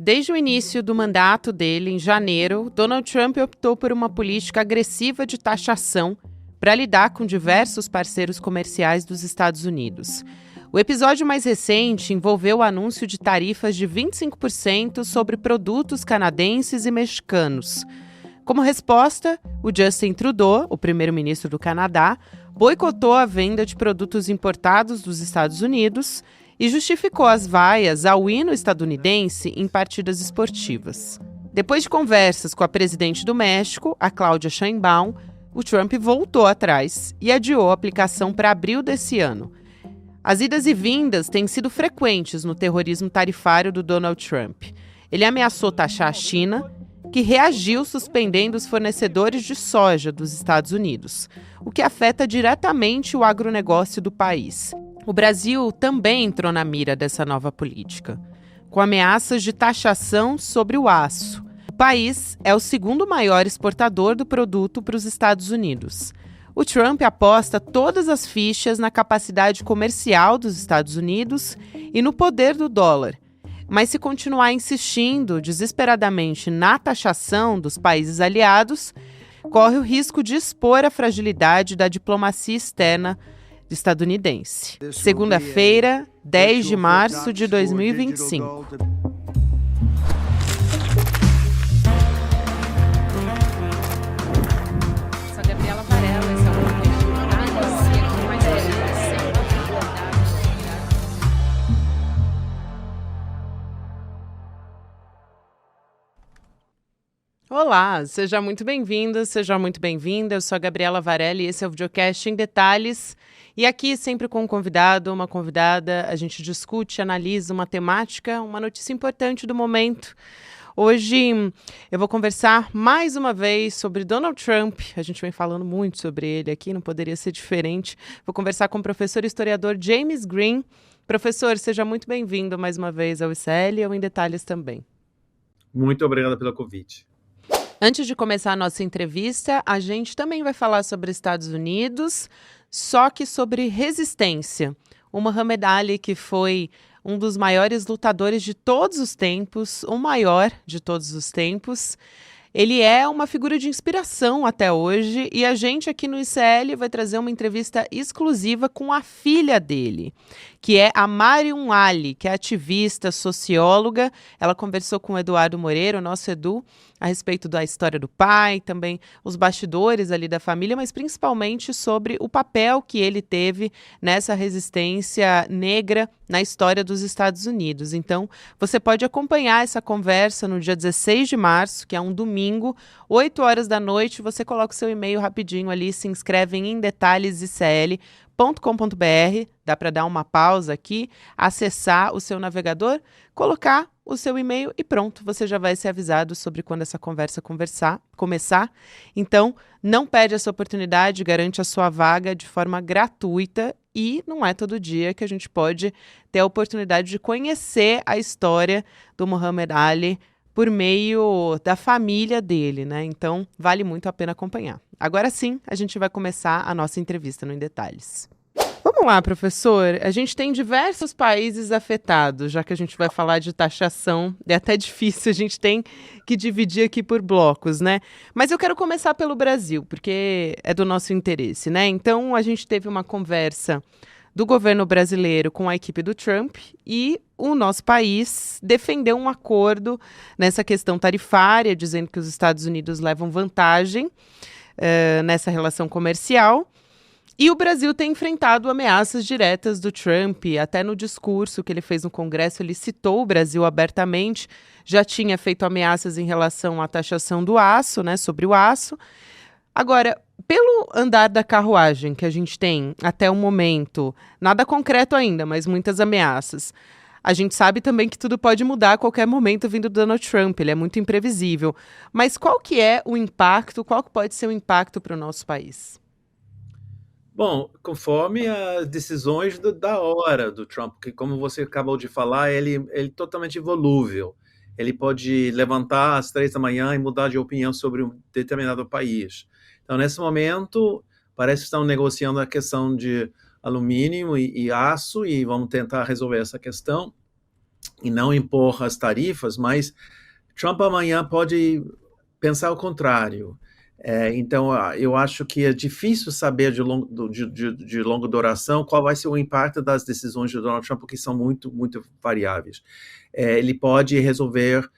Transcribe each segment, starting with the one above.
Desde o início do mandato dele, em janeiro, Donald Trump optou por uma política agressiva de taxação para lidar com diversos parceiros comerciais dos Estados Unidos. O episódio mais recente envolveu o anúncio de tarifas de 25% sobre produtos canadenses e mexicanos. Como resposta, o Justin Trudeau, o primeiro-ministro do Canadá, boicotou a venda de produtos importados dos Estados Unidos e justificou as vaias ao hino estadunidense em partidas esportivas. Depois de conversas com a presidente do México, a Claudia Sheinbaum, o Trump voltou atrás e adiou a aplicação para abril desse ano. As idas e vindas têm sido frequentes no terrorismo tarifário do Donald Trump. Ele ameaçou taxar a China, que reagiu suspendendo os fornecedores de soja dos Estados Unidos, o que afeta diretamente o agronegócio do país. O Brasil também entrou na mira dessa nova política, com ameaças de taxação sobre o aço. O país é o segundo maior exportador do produto para os Estados Unidos. O Trump aposta todas as fichas na capacidade comercial dos Estados Unidos e no poder do dólar. Mas se continuar insistindo desesperadamente na taxação dos países aliados, corre o risco de expor a fragilidade da diplomacia externa estadunidense. Segunda-feira, 10 de março de 2025. Sou Gabriela Varela, esse é o podcast com mais Olá, seja muito bem-vindo, seja muito bem-vinda. Eu sou a Gabriela Varela e esse é o Videocast em Detalhes. E aqui, sempre com um convidado, uma convidada, a gente discute, analisa uma temática, uma notícia importante do momento. Hoje eu vou conversar mais uma vez sobre Donald Trump. A gente vem falando muito sobre ele aqui, não poderia ser diferente. Vou conversar com o professor e historiador James Green. Professor, seja muito bem-vindo mais uma vez ao ICL e ao Em Detalhes também. Muito obrigado pelo convite. Antes de começar a nossa entrevista, a gente também vai falar sobre Estados Unidos, só que sobre resistência. O Muhammad Ali, que foi um dos maiores lutadores de todos os tempos, o maior de todos os tempos. Ele é uma figura de inspiração até hoje e a gente aqui no ICL vai trazer uma entrevista exclusiva com a filha dele, que é a Mariam Ali, que é ativista, socióloga. Ela conversou com o Eduardo Moreira, o nosso Edu, a respeito da história do pai, também os bastidores ali da família, mas principalmente sobre o papel que ele teve nessa resistência negra na história dos Estados Unidos. Então, você pode acompanhar essa conversa no dia 16 de março, que é um domingo, 8 horas da noite. Você coloca o seu e-mail rapidinho ali, se inscreve em detalhesicl.com.br, dá para dar uma pausa aqui, acessar o seu navegador, colocar o seu e-mail e pronto, você já vai ser avisado sobre quando essa conversa começar. Então, não perde essa oportunidade, garante a sua vaga de forma gratuita e não é todo dia que a gente pode ter a oportunidade de conhecer a história do Muhammad Ali por meio da família dele, né? Então, vale muito a pena acompanhar. Agora sim, a gente vai começar a nossa entrevista no Em Detalhes. Vamos lá, professor. A gente tem diversos países afetados, já que a gente vai falar de taxação. É até difícil, a gente tem que dividir aqui por blocos, né? Mas eu quero começar pelo Brasil, porque é do nosso interesse, né? Então, a gente teve uma conversa do governo brasileiro com a equipe do Trump e o nosso país defendeu um acordo nessa questão tarifária, dizendo que os Estados Unidos levam vantagem nessa relação comercial. E o Brasil tem enfrentado ameaças diretas do Trump. Até no discurso que ele fez no Congresso, ele citou o Brasil abertamente. Já tinha feito ameaças em relação à taxação do aço, né, sobre o aço. Agora, pelo andar da carruagem que a gente tem até o momento, nada concreto ainda, mas muitas ameaças. A gente sabe também que tudo pode mudar a qualquer momento vindo do Donald Trump. Ele é muito imprevisível. Mas qual que é o impacto, qual que pode ser o impacto para o nosso país? Bom, conforme as decisões da hora do Trump, que como você acabou de falar, ele é totalmente volúvel. Ele pode levantar às 3 da manhã e mudar de opinião sobre um determinado país. Então, nesse momento, parece que estão negociando a questão de alumínio e aço e vamos tentar resolver essa questão. e não impor as tarifas, mas Trump amanhã pode pensar o contrário. Então, eu acho que é difícil saber de longa duração qual vai ser o impacto das decisões de Donald Trump, porque são muito, muito variáveis. Ele pode resolver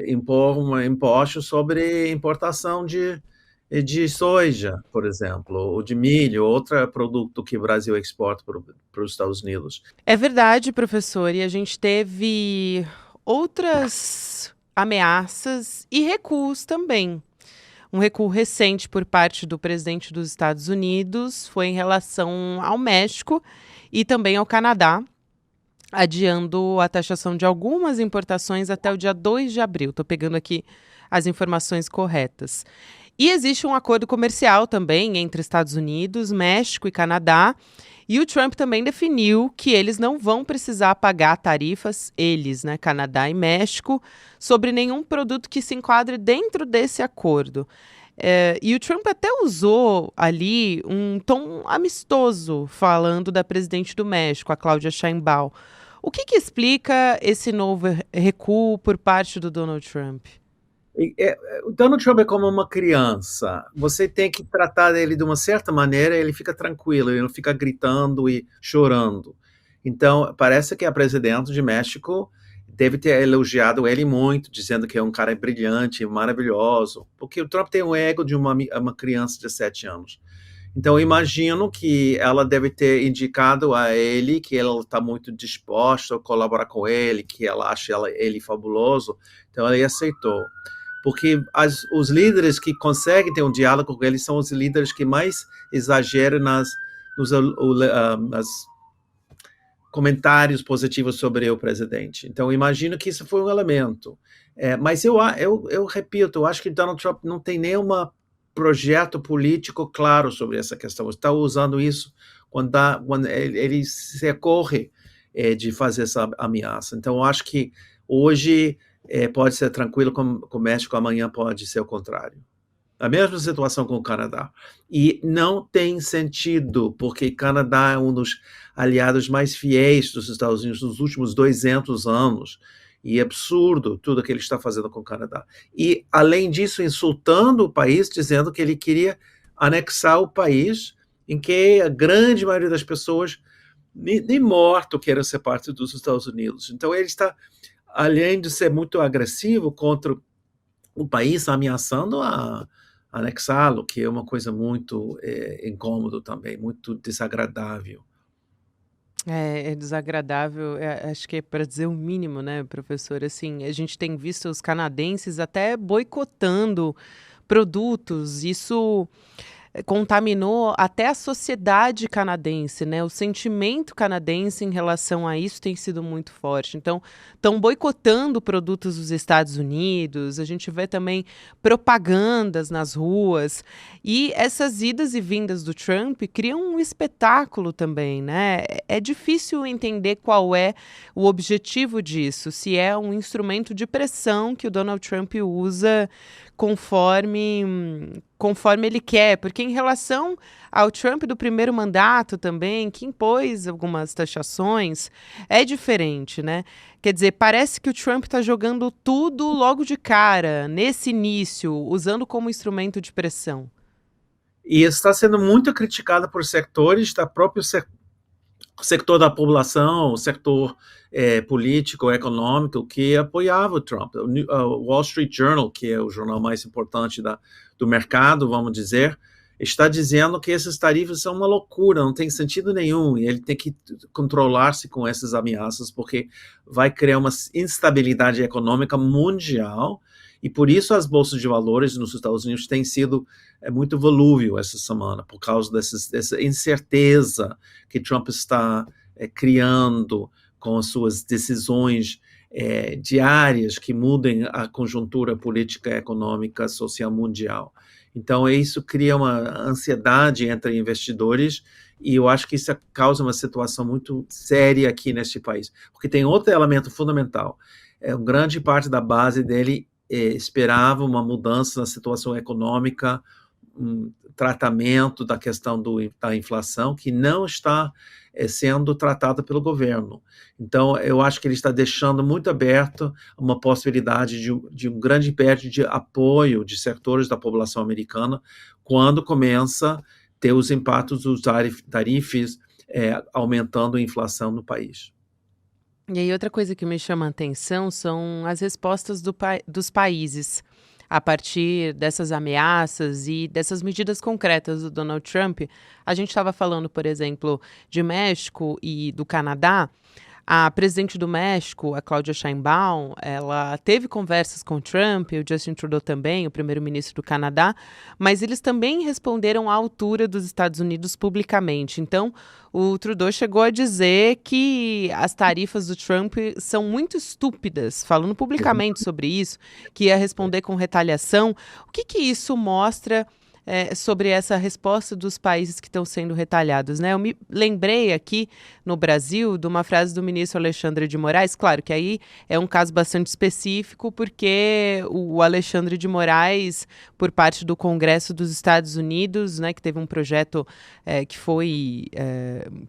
impor um imposto sobre importação de soja, por exemplo, ou de milho, outro produto que o Brasil exporta para os Estados Unidos. É verdade, professor, e a gente teve outras ameaças e recuos também. Um recuo recente por parte do presidente dos Estados Unidos foi em relação ao México e também ao Canadá, adiando a taxação de algumas importações até o dia 2 de abril. Estou pegando aqui as informações corretas. E existe um acordo comercial também entre Estados Unidos, México e Canadá. E o Trump também definiu que eles não vão precisar pagar tarifas, eles, né, Canadá e México, sobre nenhum produto que se enquadre dentro desse acordo. E o Trump até usou ali um tom amistoso, falando da presidente do México, a Cláudia Sheinbaum. O que explica esse novo recuo por parte do Donald Trump? O Donald Trump é como uma criança. Você tem que tratar ele de uma certa maneira, ele fica tranquilo, ele não fica gritando e chorando. Então, parece que a presidente de México deve ter elogiado ele muito, dizendo que é um cara brilhante, maravilhoso, porque o Trump tem o ego de uma criança de 7 anos. Então, imagino que ela deve ter indicado a ele que ela está muito disposta a colaborar com ele, que ela acha ele fabuloso, então ele aceitou. Porque os líderes que conseguem ter um diálogo com ele são os líderes que mais exageram nos comentários positivos sobre o presidente. Então, imagino que isso foi um elemento. Mas eu repito, eu acho que Donald Trump não tem nenhum projeto político claro sobre essa questão. Está usando isso quando ele se recorre de fazer essa ameaça. Então, eu acho que hoje pode ser tranquilo com o México, amanhã pode ser o contrário. A mesma situação com o Canadá. E não tem sentido, porque o Canadá é um dos aliados mais fiéis dos Estados Unidos nos últimos 200 anos. E é absurdo tudo que ele está fazendo com o Canadá. E, além disso, insultando o país, dizendo que ele queria anexar o país, em que a grande maioria das pessoas, nem morto, querem ser parte dos Estados Unidos. Então, ele está, além de ser muito agressivo contra o país, ameaçando a anexá-lo, que é uma coisa muito incômoda também, muito desagradável. É desagradável, acho que é para dizer o mínimo, né, professor? Assim, a gente tem visto os canadenses até boicotando produtos, isso contaminou até a sociedade canadense, né? O sentimento canadense em relação a isso tem sido muito forte. Então, estão boicotando produtos dos Estados Unidos, a gente vê também propagandas nas ruas, e essas idas e vindas do Trump criam um espetáculo também, né? É difícil entender qual é o objetivo disso, se é um instrumento de pressão que o Donald Trump usa conforme ele quer, porque em relação ao Trump do primeiro mandato também, que impôs algumas taxações, é diferente, né? Quer dizer, parece que o Trump está jogando tudo logo de cara, nesse início, usando como instrumento de pressão. E está sendo muito criticado por setores da própria sector da população, o setor político, econômico, que apoiava o Trump. O Wall Street Journal, que é o jornal mais importante do mercado, vamos dizer, está dizendo que essas tarifas são uma loucura, não tem sentido nenhum, e ele tem que controlar-se com essas ameaças, porque vai criar uma instabilidade econômica mundial, e por isso as bolsas de valores nos Estados Unidos têm sido muito volúvel essa semana, por causa dessa incerteza que Trump está criando com as suas decisões diárias que mudem a conjuntura política, econômica, social mundial. Então, isso cria uma ansiedade entre investidores, e eu acho que isso causa uma situação muito séria aqui neste país, porque tem outro elemento fundamental. Uma grande parte da base dele esperava uma mudança na situação econômica um tratamento da questão da inflação que não está sendo tratada pelo governo. Então, eu acho que ele está deixando muito aberto uma possibilidade de um grande perde de apoio de setores da população americana quando começa a ter os impactos dos tarifas aumentando a inflação no país. E aí, outra coisa que me chama a atenção são as respostas dos países a partir dessas ameaças e dessas medidas concretas do Donald Trump. A gente estava falando, por exemplo, de México e do Canadá. A presidente do México, a Cláudia Sheinbaum, ela teve conversas com o Trump, o Justin Trudeau também, o primeiro-ministro do Canadá, mas eles também responderam à altura dos Estados Unidos publicamente. Então, o Trudeau chegou a dizer que as tarifas do Trump são muito estúpidas, falando publicamente sobre isso, que ia responder com retaliação. O que isso mostra sobre essa resposta dos países que estão sendo retalhados, né? Eu me lembrei aqui no Brasil de uma frase do ministro Alexandre de Moraes, claro que aí é um caso bastante específico, porque o Alexandre de Moraes, por parte do Congresso dos Estados Unidos, né, que teve um projeto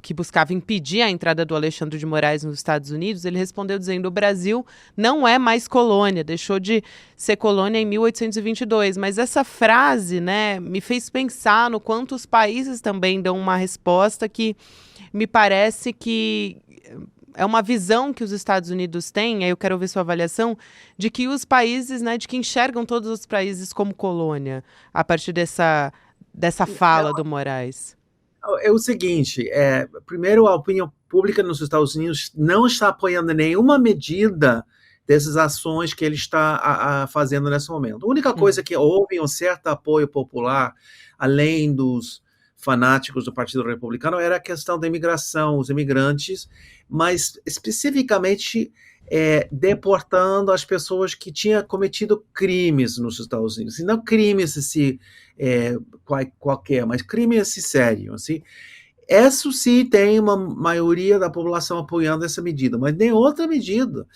que buscava impedir a entrada do Alexandre de Moraes nos Estados Unidos, ele respondeu dizendo: o Brasil não é mais colônia, deixou de ser colônia em 1822, mas essa frase, né, me fez pensar no quanto os países também dão uma resposta que me parece que é uma visão que os Estados Unidos têm, aí eu quero ouvir sua avaliação, de que os países, né, de que enxergam todos os países como colônia, a partir dessa fala do Moraes. É o seguinte, primeiro, a opinião pública nos Estados Unidos não está apoiando nenhuma medida dessas ações que ele está fazendo nesse momento. A única coisa que houve um certo apoio popular, além dos fanáticos do Partido Republicano, era a questão da imigração, os imigrantes, mas especificamente deportando as pessoas que tinham cometido crimes nos Estados Unidos. E não crimes qualquer, mas crimes sérios, assim. Isso sim tem uma maioria da população apoiando essa medida, mas nem outra medida.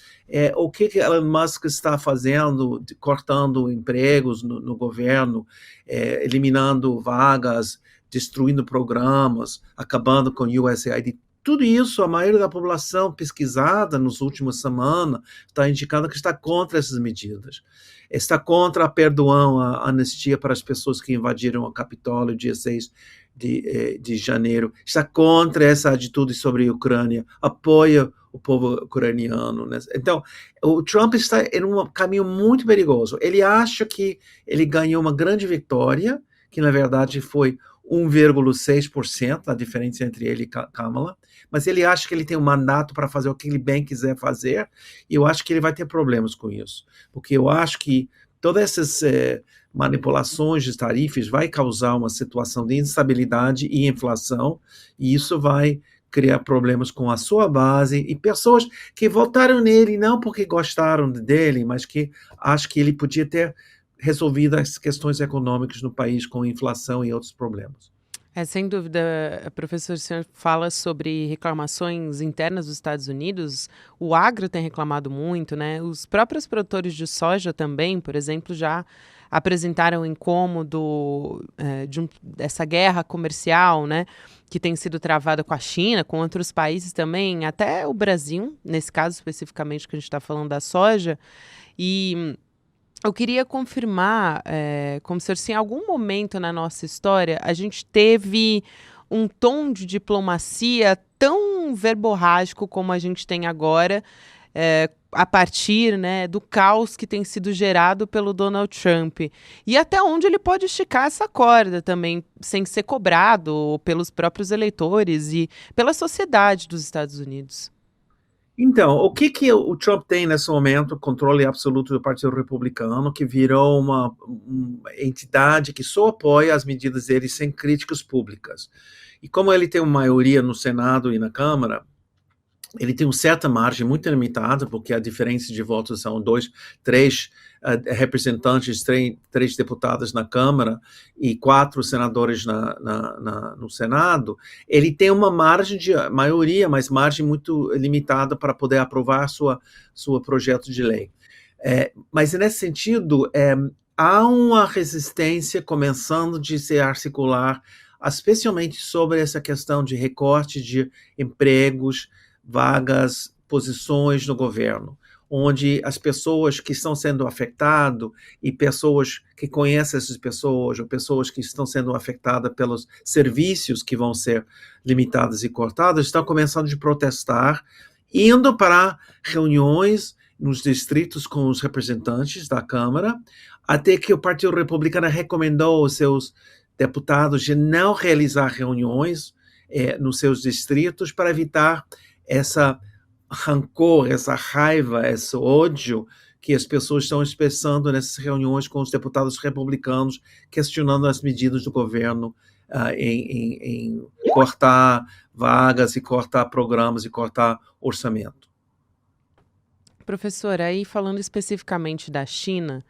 O que Elon Musk está fazendo, cortando empregos no governo, eliminando vagas, destruindo programas, acabando com o USAID. Tudo isso, a maioria da população pesquisada nas últimas semanas está indicando que está contra essas medidas. Está contra a perdão, a anistia para as pessoas que invadiram o Capitólio dia 6 de janeiro. Está contra essa atitude sobre a Ucrânia, apoia o povo ucraniano. Né? Então, o Trump está em um caminho muito perigoso. Ele acha que ele ganhou uma grande vitória, que na verdade foi 1,6% a diferença entre ele e Kamala, mas ele acha que ele tem um mandato para fazer o que ele bem quiser fazer, e eu acho que ele vai ter problemas com isso, porque eu acho que todas essas manipulações de tarifas vai causar uma situação de instabilidade e inflação, e isso vai criar problemas com a sua base e pessoas que votaram nele não porque gostaram dele, mas que acham que ele podia ter resolvido as questões econômicas no país com inflação e outros problemas. Sem dúvida, professor, o senhor fala sobre reclamações internas dos Estados Unidos. O agro tem reclamado muito, né? Os próprios produtores de soja também, por exemplo, já apresentaram incômodo dessa guerra comercial, né, que tem sido travada com a China, com outros países também, até o Brasil, nesse caso especificamente que a gente está falando da soja. E eu queria confirmar, como se em algum momento na nossa história a gente teve um tom de diplomacia tão verborrágico como a gente tem agora, a partir, né, do caos que tem sido gerado pelo Donald Trump. E até onde ele pode esticar essa corda também, sem ser cobrado pelos próprios eleitores e pela sociedade dos Estados Unidos. Então, o que o Trump tem nesse momento? Controle absoluto do Partido Republicano, que virou uma entidade que só apoia as medidas dele sem críticas públicas. E como ele tem uma maioria no Senado e na Câmara, ele tem uma certa margem muito limitada, porque a diferença de votos são três representantes, três deputados na Câmara e 4 senadores no Senado. Ele tem uma margem de maioria, mas margem muito limitada para poder aprovar seu projeto de lei. Mas nesse sentido, há uma resistência começando de se articular, especialmente sobre essa questão de recorte de empregos, vagas, posições no governo, onde as pessoas que estão sendo afetadas e pessoas que conhecem essas pessoas ou pessoas que estão sendo afetadas pelos serviços que vão ser limitados e cortados, estão começando a protestar, indo para reuniões nos distritos com os representantes da Câmara, até que o Partido Republicano recomendou aos seus deputados de não realizar reuniões nos seus distritos para evitar essa rancor, essa raiva, esse ódio que as pessoas estão expressando nessas reuniões com os deputados republicanos, questionando as medidas do governo em cortar vagas e cortar programas e cortar orçamento. Professor, aí falando especificamente da China,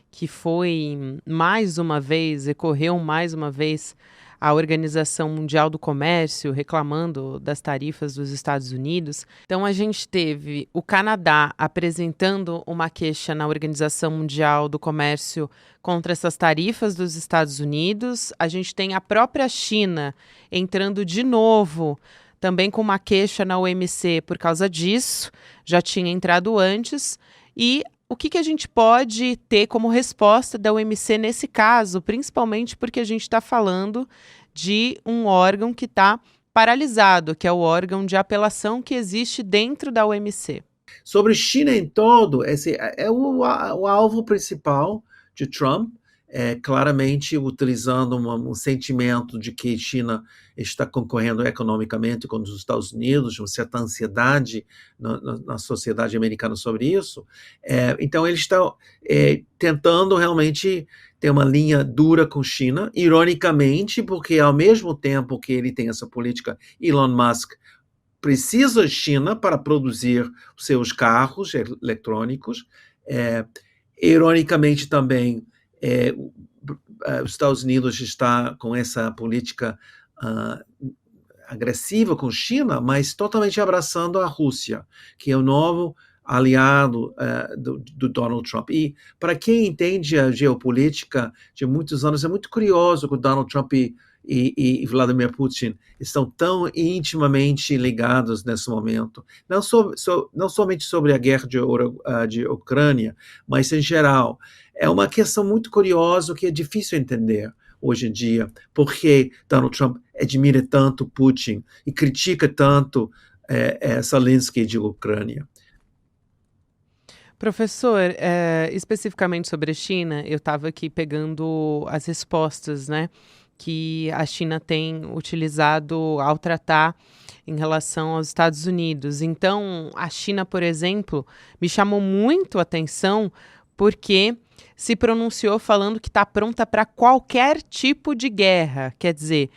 que foi mais uma vez, recorreu mais uma vez à Organização Mundial do Comércio, reclamando das tarifas dos Estados Unidos. Então, a gente teve o Canadá apresentando uma queixa na Organização Mundial do Comércio contra essas tarifas dos Estados Unidos. A gente tem a própria China entrando de novo, também com uma queixa na OMC por causa disso, já tinha entrado antes. E o que a gente pode ter como resposta da OMC nesse caso, principalmente porque a gente está falando de um órgão que está paralisado, que é o órgão de apelação que existe dentro da OMC. Sobre China em todo, esse é o alvo principal de Trump, claramente utilizando um sentimento de que China está concorrendo economicamente com os Estados Unidos, uma certa ansiedade na sociedade americana sobre isso. Então, ele está tentando realmente ter uma linha dura com China, ironicamente, porque ao mesmo tempo que ele tem essa política, Elon Musk precisa da China para produzir seus carros eletrônicos. Ironicamente também, os Estados Unidos está com essa política agressiva com a China, mas totalmente abraçando a Rússia, que é o novo aliado do Donald Trump. E para quem entende a geopolítica de muitos anos, é muito curioso que o Donald Trump e Vladimir Putin estão tão intimamente ligados nesse momento, não somente sobre a guerra de Ucrânia, mas em geral. É uma questão muito curiosa que é difícil entender hoje em dia, porque Donald Trump admira tanto Putin e critica tanto Zelensky de Ucrânia. Professor, especificamente sobre a China, eu estava aqui pegando as respostas, né, que a China tem utilizado ao tratar em relação aos Estados Unidos. Então, a China, por exemplo, me chamou muito a atenção porque se pronunciou falando que está pronta para qualquer tipo de guerra. Quer dizer,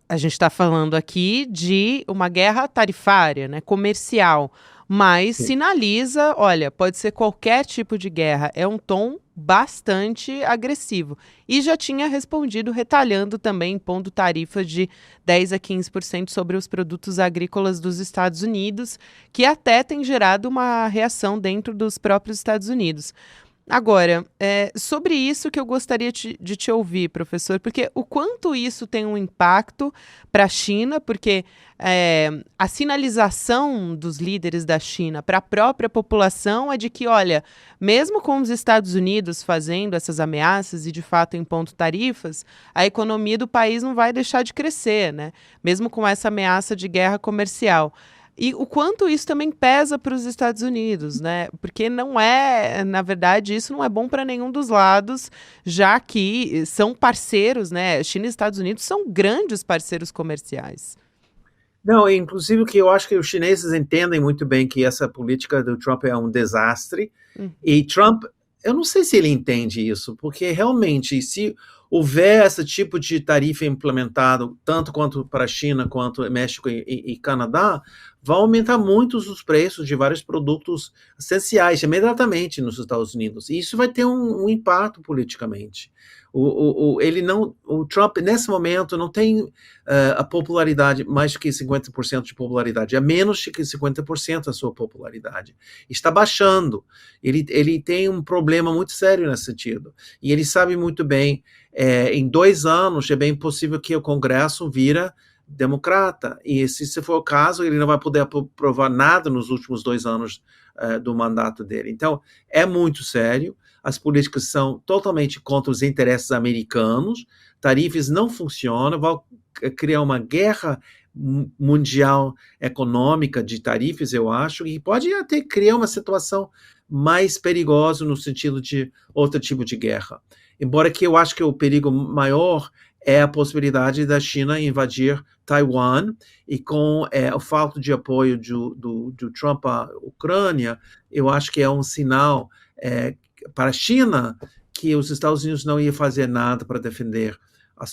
a gente está falando aqui de uma guerra tarifária, né, comercial, mas sinaliza, olha, pode ser qualquer tipo de guerra. É um tom bastante agressivo. E já tinha respondido retalhando também, impondo tarifas de 10% a 15% sobre os produtos agrícolas dos Estados Unidos, que até tem gerado uma reação dentro dos próprios Estados Unidos. Agora, sobre isso que eu gostaria de te ouvir, professor, porque o quanto isso tem um impacto para a China, porque a sinalização dos líderes da China para a própria população é de que, olha, mesmo com os Estados Unidos fazendo essas ameaças e, de fato, impondo tarifas, a economia do país não vai deixar de crescer, né? Mesmo com essa ameaça de guerra comercial. E o quanto isso também pesa para os Estados Unidos, né? Porque não é, na verdade, isso não é bom para nenhum dos lados, já que são parceiros, né? China e Estados Unidos são grandes parceiros comerciais. Não, inclusive que eu acho que os chineses entendem muito bem que essa política do Trump é um desastre. E Trump, eu não sei se ele entende isso, porque realmente, se houver esse tipo de tarifa implementado, tanto quanto para a China, quanto México e Canadá, vai aumentar muito os preços de vários produtos essenciais imediatamente nos Estados Unidos. E isso vai ter um impacto politicamente. O Trump, nesse momento, não tem a popularidade, mais que 50% de popularidade, é menos que 50% a sua popularidade. Está baixando. Ele tem um problema muito sério nesse sentido. E ele sabe muito bem, em 2 anos, é bem possível que o Congresso vira democrata, e se for o caso, ele não vai poder aprovar nada nos últimos 2 anos do mandato dele. Então, é muito sério, as políticas são totalmente contra os interesses americanos, tarifas não funcionam, vão criar uma guerra mundial econômica de tarifas, eu acho, e pode até criar uma situação mais perigosa no sentido de outro tipo de guerra. Embora que eu acho que o perigo maior é a possibilidade da China invadir Taiwan, e com o falta de apoio do Trump à Ucrânia, eu acho que é um sinal para a China que os Estados Unidos não iam fazer nada para defender a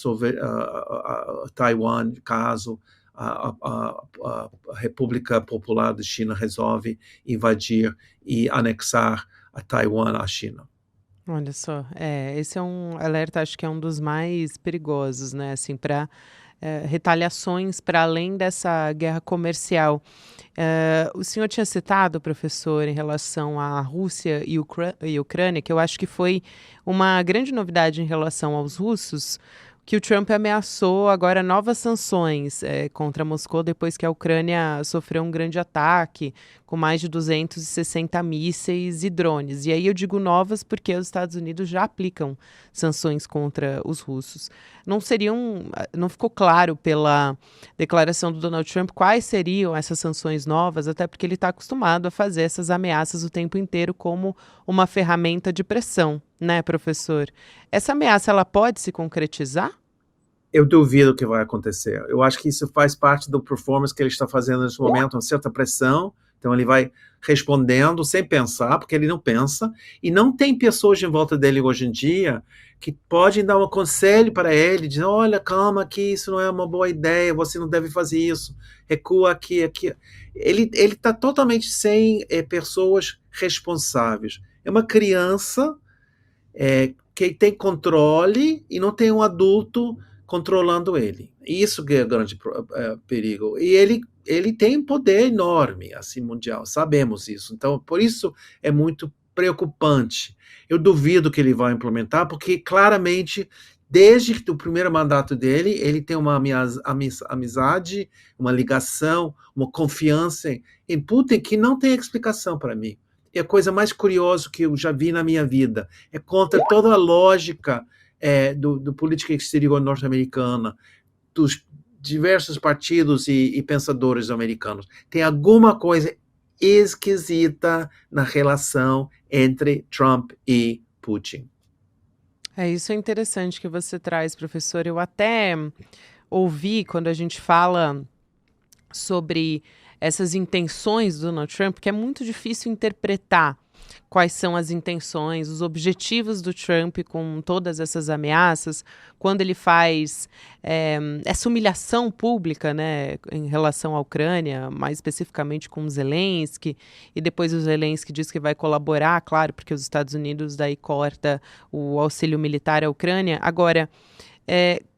Taiwan, caso a República Popular da China resolve invadir e anexar a Taiwan à China. Olha só, esse é um alerta, acho que é um dos mais perigosos, né, assim, para retaliações para além dessa guerra comercial. O senhor tinha citado, professor, em relação à Rússia e Ucrânia, que eu acho que foi uma grande novidade em relação aos russos, que o Trump ameaçou agora novas sanções contra Moscou depois que a Ucrânia sofreu um grande ataque com mais de 260 mísseis e drones. E aí eu digo novas porque os Estados Unidos já aplicam sanções contra os russos. Não ficou claro pela declaração do Donald Trump quais seriam essas sanções novas, até porque ele está acostumado a fazer essas ameaças o tempo inteiro como uma ferramenta de pressão, né, professor? Essa ameaça, ela pode se concretizar? Eu duvido que vai acontecer. Eu acho que isso faz parte do performance que ele está fazendo nesse momento, uma certa pressão. Então ele vai respondendo sem pensar, porque ele não pensa, e não tem pessoas em volta dele hoje em dia que podem dar um conselho para ele, dizer, olha, calma aqui, isso não é uma boa ideia, você não deve fazer isso, recua aqui, aqui. Ele está totalmente sem pessoas responsáveis. É uma criança que tem controle e não tem um adulto controlando ele. Isso que é o grande perigo. E ele tem um poder enorme, assim, mundial, sabemos isso. Então, por isso é muito preocupante. Eu duvido que ele vai implementar, porque claramente, desde o primeiro mandato dele, ele tem uma amizade, uma ligação, uma confiança em Putin que não tem explicação para mim. É a coisa mais curiosa que eu já vi na minha vida. É contra toda a lógica do política exterior norte-americana, dos diversos partidos e pensadores americanos. Tem alguma coisa esquisita na relação entre Trump e Putin. Isso é interessante que você traz, professor. Eu até ouvi quando a gente fala sobre essas intenções do Donald Trump, que é muito difícil interpretar quais são as intenções, os objetivos do Trump com todas essas ameaças, quando ele faz essa humilhação pública, né, em relação à Ucrânia, mais especificamente com o Zelensky, e depois o Zelensky diz que vai colaborar, claro, porque os Estados Unidos daí corta o auxílio militar à Ucrânia. Agora,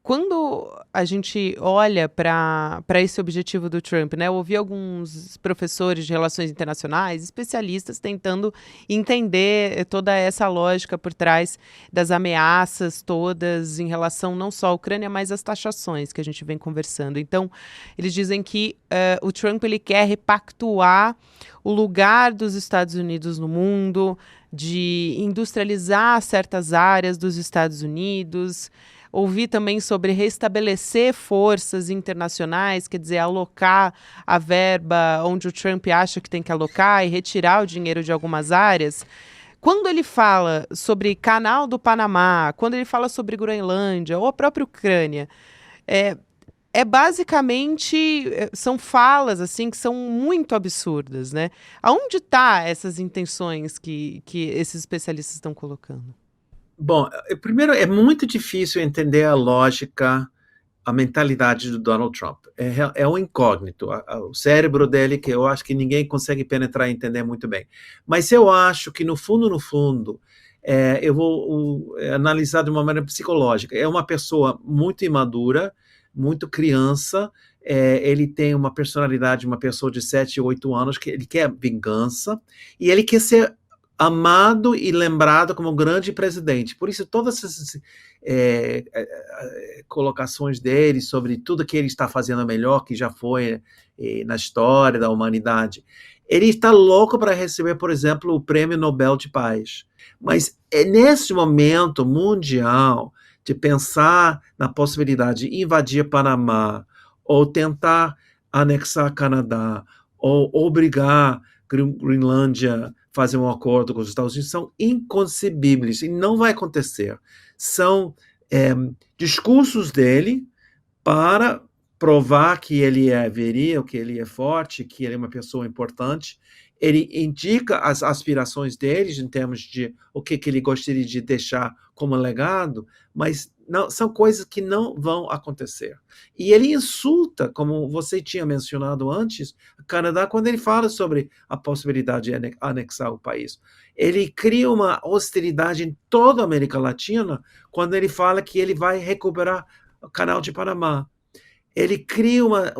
quando a gente olha para esse objetivo do Trump, né, eu ouvi alguns professores de relações internacionais, especialistas, tentando entender toda essa lógica por trás das ameaças todas em relação não só à Ucrânia, mas às taxações que a gente vem conversando. Então, eles dizem que o Trump ele quer repactuar o lugar dos Estados Unidos no mundo, de industrializar certas áreas dos Estados Unidos. Ouvi também sobre restabelecer forças internacionais, quer dizer, alocar a verba onde o Trump acha que tem que alocar e retirar o dinheiro de algumas áreas. Quando ele fala sobre Canal do Panamá, quando ele fala sobre Groenlândia ou a própria Ucrânia, basicamente, são falas assim que são muito absurdas, né? Aonde estão essas intenções que esses especialistas estão colocando? Bom, primeiro, é muito difícil entender a lógica, a mentalidade do Donald Trump. É um incógnito. O cérebro dele, que eu acho que ninguém consegue penetrar e entender muito bem. Mas eu acho que, no fundo, eu vou analisar de uma maneira psicológica. É uma pessoa muito imadura, muito criança. Ele tem uma personalidade de uma pessoa de 7, 8 anos, que ele quer vingança, e ele quer ser amado e lembrado como um grande presidente. Por isso, todas essas colocações dele sobre tudo que ele está fazendo melhor, que já foi na história da humanidade, ele está louco para receber, por exemplo, o Prêmio Nobel de Paz. Mas nesse momento mundial de pensar na possibilidade de invadir Panamá, ou tentar anexar Canadá, ou obrigar Groenlândia a fazer um acordo com os Estados Unidos, são inconcebíveis e não vai acontecer. São discursos dele para provar que ele é viril, que ele é forte, que ele é uma pessoa importante. Ele indica as aspirações dele em termos de o que ele gostaria de deixar como legado, mas não, são coisas que não vão acontecer. E ele insulta, como você tinha mencionado antes, o Canadá, quando ele fala sobre a possibilidade de anexar o país. Ele cria uma hostilidade em toda a América Latina quando ele fala que ele vai recuperar o Canal de Panamá. Ele cria uma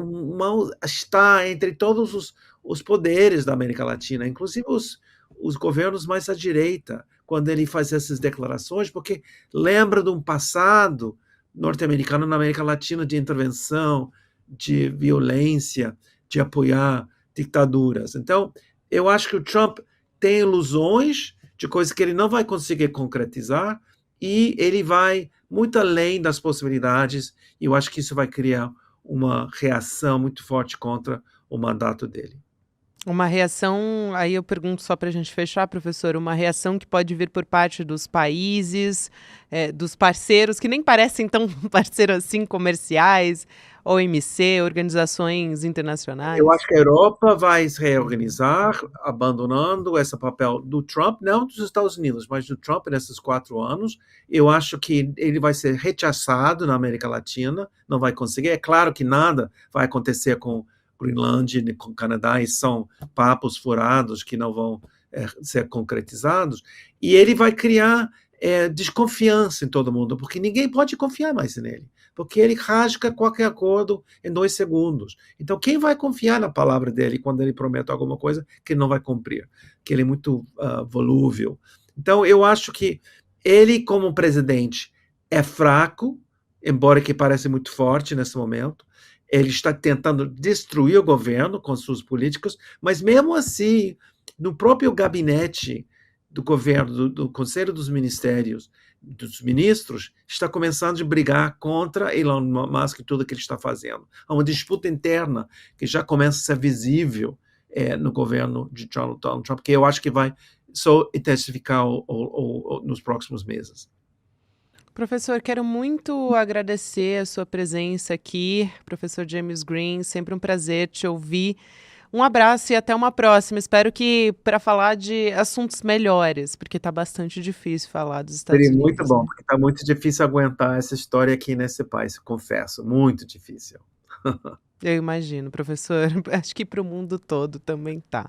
está entre todos os poderes da América Latina, inclusive os governos mais à direita, quando ele faz essas declarações, porque lembra de um passado norte-americano na América Latina de intervenção, de violência, de apoiar ditaduras. Então, eu acho que o Trump tem ilusões de coisas que ele não vai conseguir concretizar e ele vai muito além das possibilidades, e eu acho que isso vai criar uma reação muito forte contra o mandato dele. Uma reação, aí eu pergunto só para a gente fechar, professor, uma reação que pode vir por parte dos países, dos parceiros, que nem parecem tão parceiros assim, comerciais, OMC, organizações internacionais? Eu acho que a Europa vai se reorganizar, abandonando esse papel do Trump, não dos Estados Unidos, mas do Trump nesses 4 anos. Eu acho que ele vai ser rechaçado na América Latina, não vai conseguir. É claro que nada vai acontecer com Groenlândia e com o Canadá, e são papos furados que não vão ser concretizados, e ele vai criar desconfiança em todo mundo, porque ninguém pode confiar mais nele, porque ele rasga qualquer acordo em 2 segundos. Então, quem vai confiar na palavra dele quando ele promete alguma coisa que ele não vai cumprir? Que ele é muito volúvel. Então, eu acho que ele, como presidente, é fraco, embora que pareça muito forte nesse momento. Ele está tentando destruir o governo com suas políticas, mas mesmo assim, no próprio gabinete do governo, do Conselho dos Ministérios, dos ministros, está começando a brigar contra Elon Musk e tudo que ele está fazendo. Há uma disputa interna que já começa a ser visível no governo de Donald Trump, que eu acho que vai só intensificar nos próximos meses. Professor, quero muito agradecer a sua presença aqui, professor James Green, sempre um prazer te ouvir. Um abraço e até uma próxima. Espero que para falar de assuntos melhores, porque está bastante difícil falar dos Estados Unidos. Muito bom, porque está muito difícil aguentar essa história aqui nesse país, confesso, muito difícil. Eu imagino, professor. Acho que para o mundo todo também tá.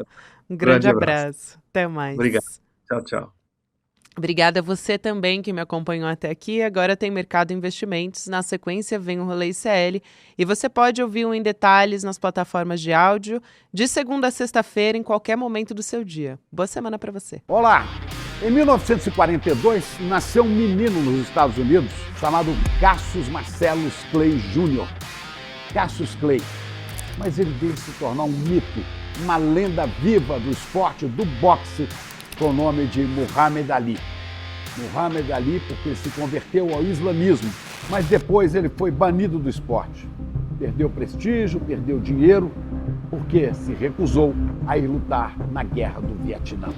Um grande abraço. Até mais. Obrigado. Tchau, tchau. Obrigada a você também que me acompanhou até aqui. Agora tem Mercado Investimentos. Na sequência vem o Rolê ICL. E você pode ouvir Em Detalhes nas plataformas de áudio de segunda a sexta-feira, em qualquer momento do seu dia. Boa semana para você. Olá! Em 1942, nasceu um menino nos Estados Unidos chamado Cassius Marcellus Clay Jr. Cassius Clay. Mas ele veio se tornar um mito, uma lenda viva do esporte, do boxe, com o nome de Muhammad Ali. Muhammad Ali porque ele se converteu ao islamismo, mas depois ele foi banido do esporte. Perdeu prestígio, perdeu dinheiro, porque se recusou a ir lutar na guerra do Vietnã.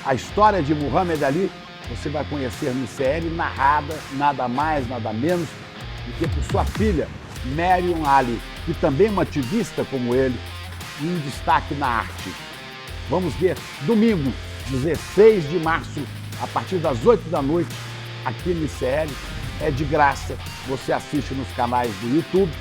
A história de Muhammad Ali você vai conhecer no ICL, narrada nada mais, nada menos do que por sua filha, Marion Ali, que também é uma ativista como ele, e um destaque na arte. Vamos ver domingo, 16 de março, a partir das 8 da noite, aqui no ICL, é de graça. Você assiste nos canais do YouTube